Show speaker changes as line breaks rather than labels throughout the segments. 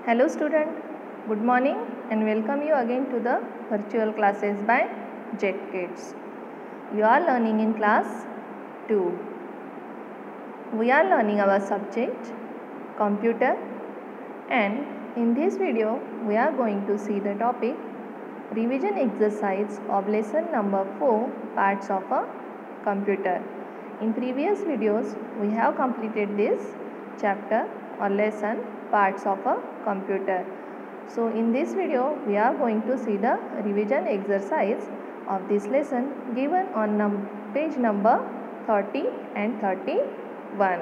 Hello student, good morning and welcome you again to the virtual classes by Jet Kids. You are learning in class 2. We are learning our subject computer, and in this video we are going to see the topic revision exercise of lesson number 4 parts of a computer. In previous videos we have completed this chapter or lesson parts of a computer. So in this video we are going to see the revision exercise of this lesson given on page number 30 and 31.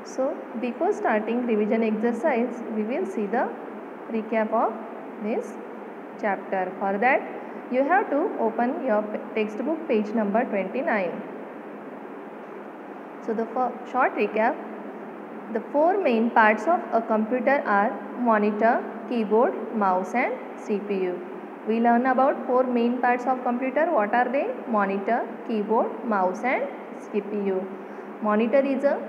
So before starting revision exercise we will see the recap of this chapter. For that you have to open your textbook page number 29. So the short recap. The four main parts of a computer are monitor, keyboard, mouse and CPU. We learn about four main parts of computer. What are they? Monitor, keyboard, mouse and CPU. Monitor is a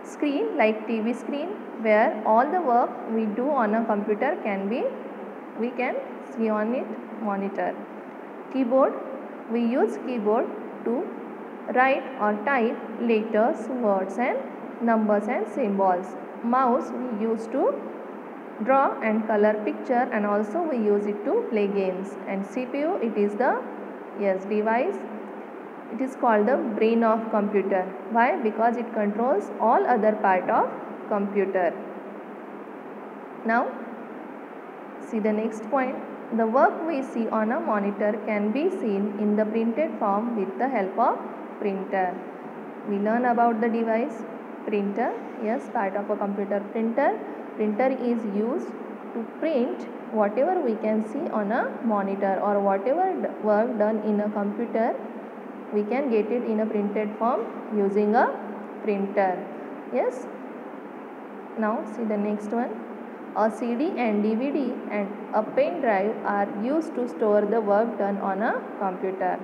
screen like TV screen where all the work we do on a computer we can see on it. Monitor. Keyboard, we use keyboard to write or type letters, words and numbers and symbols. Mouse we use to draw and color picture, and also we use it to play games. And CPU, it is the device. It is called the brain of computer. Why? Because it controls all other part of computer. Now see the next point. The work we see on a monitor can be seen in the printed form with the help of printer. We learn about the device. Printer, yes, part of a computer. Printer is used to print whatever we can see on a monitor, or whatever work done in a computer we can get it in a printed form using a printer. Yes. Now see the next one. A CD and DVD and a pen drive are used to store the work done on a computer.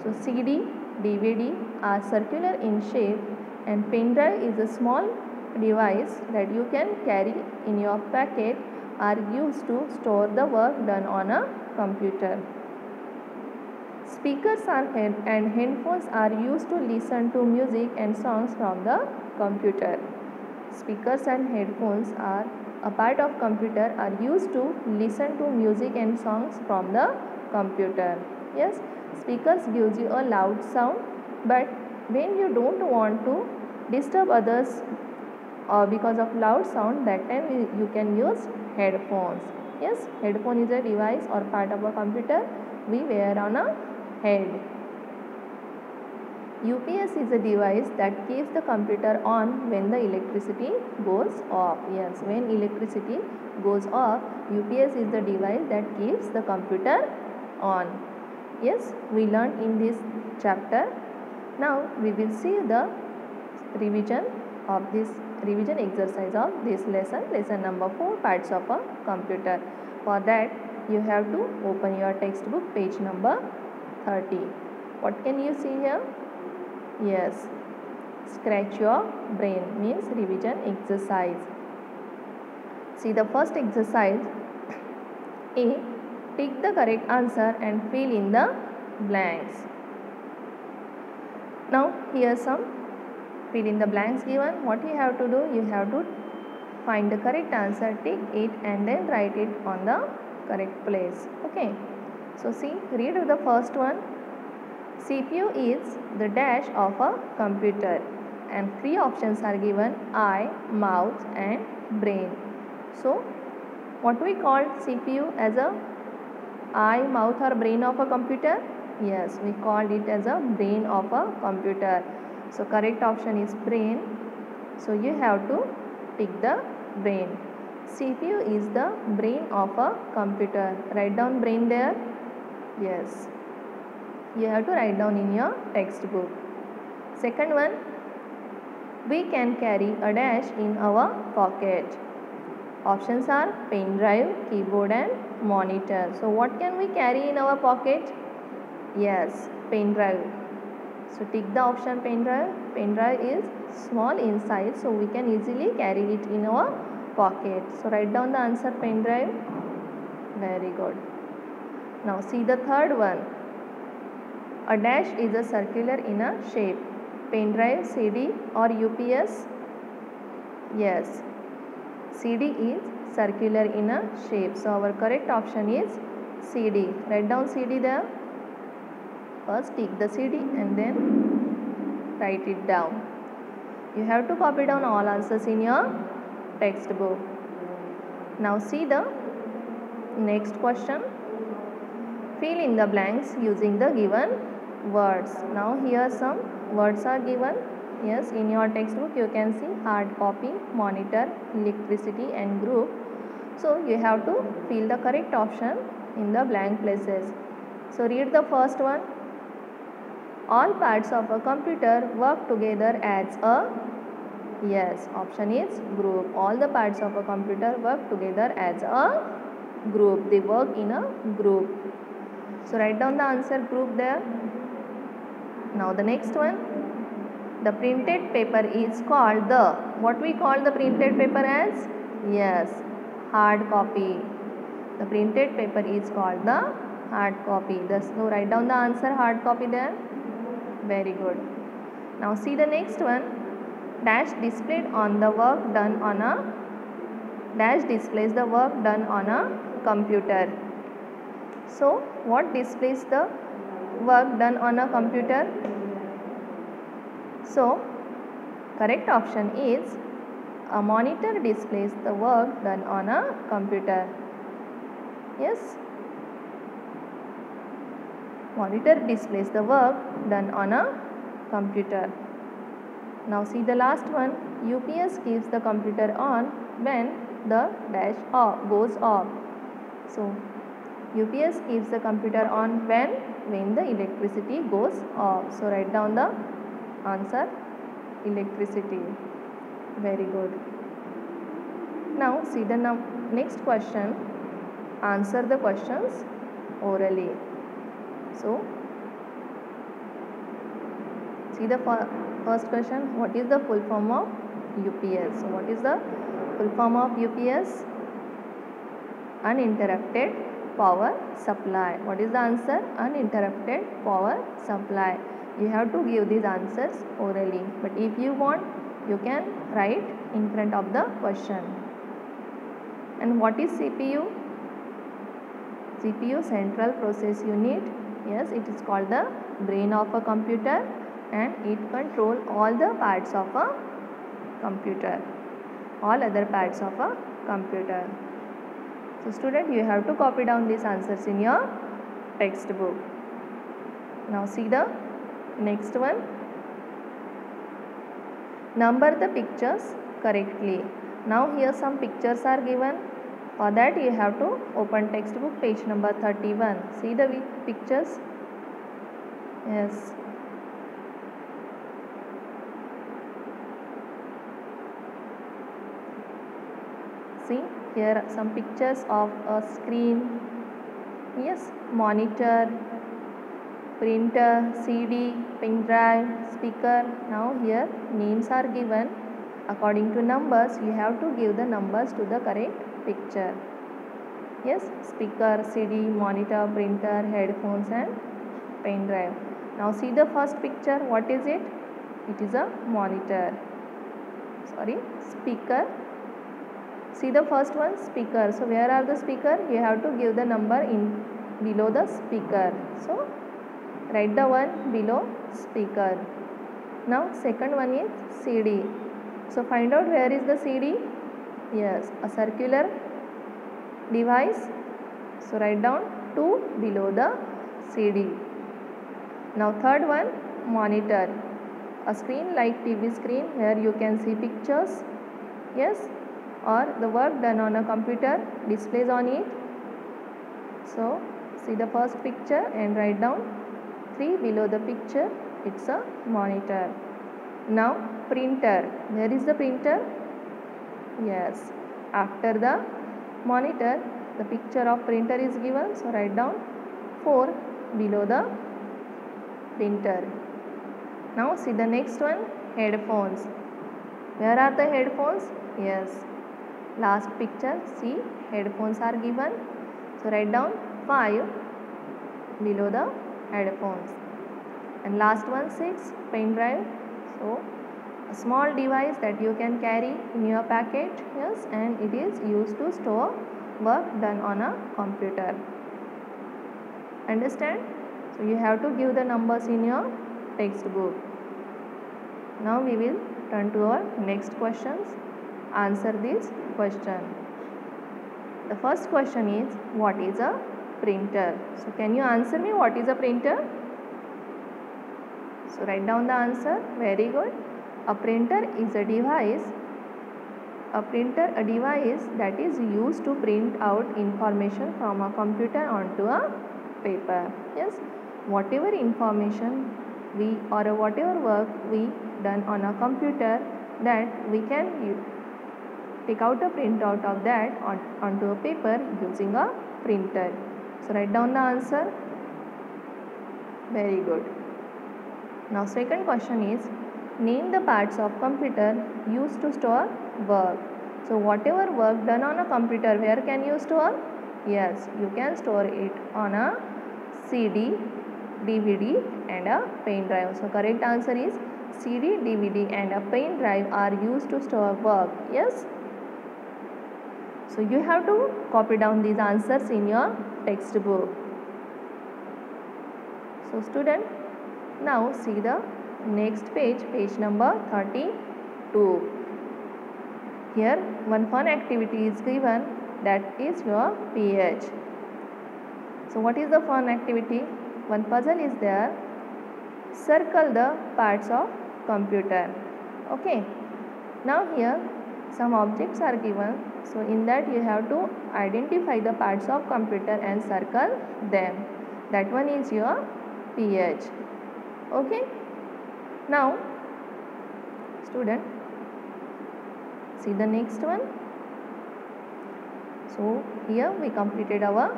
So CD, DVD are circular in shape, and pen drive is a small device that you can carry in your pocket, are used to store the work done on a computer. Speakers and headphones are used to listen to music and songs from the computer. Speakers and headphones are a part of computer, are used to listen to music and songs from the computer. Yes, speakers gives you a loud sound, but when you don't want to disturb others because of loud sound, that time you can use headphones. Yes, headphone is a device or part of a computer we wear on a head. UPS is a device that keeps the computer on when the electricity goes off. Yes, when electricity goes off, UPS is the device that keeps the computer on. Yes, we learned in this chapter. Now we will see the revision exercise of this lesson number 4 parts of a computer. For that you have to open your textbook page number 30. What can you see here? Yes, scratch your brain means revision exercise. See the first exercise. A. Pick the correct answer and fill in the blanks. Now here some fill in the blanks given. What you have to do? You have to find the correct answer, tick it and then write it on the correct place. Okay. So see, read the first one. CPU is the dash of a computer, and 3 options are given: eye, mouth and brain. So what we call CPU as a eye, mouth or brain of a computer? Yes, we called it as a brain of a computer. So correct option is brain. So you have to tick the brain. CPU is the brain of a computer. Write down brain there. Yes. You have to write down in your textbook. Second one. We can carry a dash in our pocket. Options are pen drive, keyboard and monitor. So what can we carry in our pocket? Yes, pen drive. So tick the option pen drive. Pen drive is small in size, so we can easily carry it in our pocket. So write down the answer, pen drive. Very good. Now see the third one. A dash is a circular in a shape. Pen drive, CD or UPS? Yes, CD is circular in a shape. So our correct option is CD. Write down CD there. First tick the CD and then write it down. You have to copy down all answers in your textbook. Now see the next question. Fill in the blanks using the given words. Now here some words are given. Yes, in your textbook you can see hard copy, monitor, electricity and group. So you have to fill the correct option in the blank places. So read the first one. All parts of a computer work together as a, yes, option is group. All the parts of a computer work together as a group. They work in a group. So write down the answer group there. Now the next one. The printed paper is called the, what we call the printed paper as? Yes, hard copy. The printed paper is called the hard copy. So write down the answer hard copy there. Very good. Now see the next one. Dash displayed on the work done on a, dash displays the work done on a computer. So what displays the work done on a computer? So correct option is a monitor displays the work done on a computer. Yes, monitor displays the work done on a computer. Now see the last one. UPS keeps the computer on when the dash off goes off. So UPS keeps the computer on when the electricity goes off. So write down the answer, electricity. Very good. Now see the next question. Answer the questions orally. So see the first question. What is the full form of UPS? So what is the full form of UPS? Uninterrupted power supply. What is the answer? Uninterrupted power supply. You have to give these answers orally, but if you want, you can write in front of the question. And what is CPU? CPU, central process unit. Yes, it is called the brain of a computer and it controls all the parts of a computer, all other parts of a computer. So student, you have to copy down these answers in your textbook. Now see the next one. Number the pictures correctly. Now here some pictures are given. For that you have to open textbook page number 31. See the pictures. Yes. See, here are some pictures of a screen. Yes, monitor, printer, CD, pen drive, speaker. Now here names are given. According to numbers, you have to give the numbers to the correct picture. Yes, speaker, CD, monitor, printer, headphones and pen drive. Now see the first picture. What is it? It is a monitor. Sorry, speaker. See the first one, speaker. So where are the speaker? You have to give the number in below the speaker. So write the one below speaker. Now second one is CD. So find out where is the CD. Yes, a circular device. So write down 2 below the CD. Now third one, monitor. A screen like TV screen where you can see pictures. Yes, or the work done on a computer displays on it. So see the first picture and write down 3 below the picture. It's a monitor. Now printer. Where is the printer? Yes, after the monitor the picture of printer is given. So write down 4 below the printer. Now see the next one, headphones. Where are the headphones? Yes. Last picture, see, headphones are given. So write down 5 below the headphones. And last one, 6, pen drive. So a small device that you can carry in your pocket, yes, and it is used to store work done on a computer. Understand? So you have to give the numbers in your textbook. Now we will turn to our next questions. Answer this question. The first question is, what is a printer? So can you answer me what is a printer? So write down the answer. Very good. A printer is a device. A device that is used to print out information from a computer onto a paper. Yes. Whatever information or whatever work we done on a computer, that we can take out a printout of that onto a paper using a printer. So write down the answer. Very good. Now second question is, name the parts of computer used to store work. So whatever work done on a computer, where can you store? Yes, you can store it on a CD, DVD and a pen drive. So correct answer is CD, DVD and a pen drive are used to store work. Yes. So you have to copy down these answers in your textbook. So student, now see the next page, page number 32. Here one fun activity is given, that is your PH. So what is the fun activity? One puzzle is there. Circle the parts of computer. Okay. Now here some objects are given. So in that you have to identify the parts of computer and circle them. That one is your PH. Okay. Now student, see the next one. So here we completed our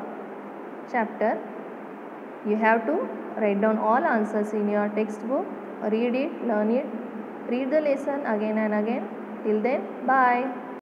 chapter. You have to write down all answers in your textbook. Read it, learn it, read the lesson again and again. Till then, bye.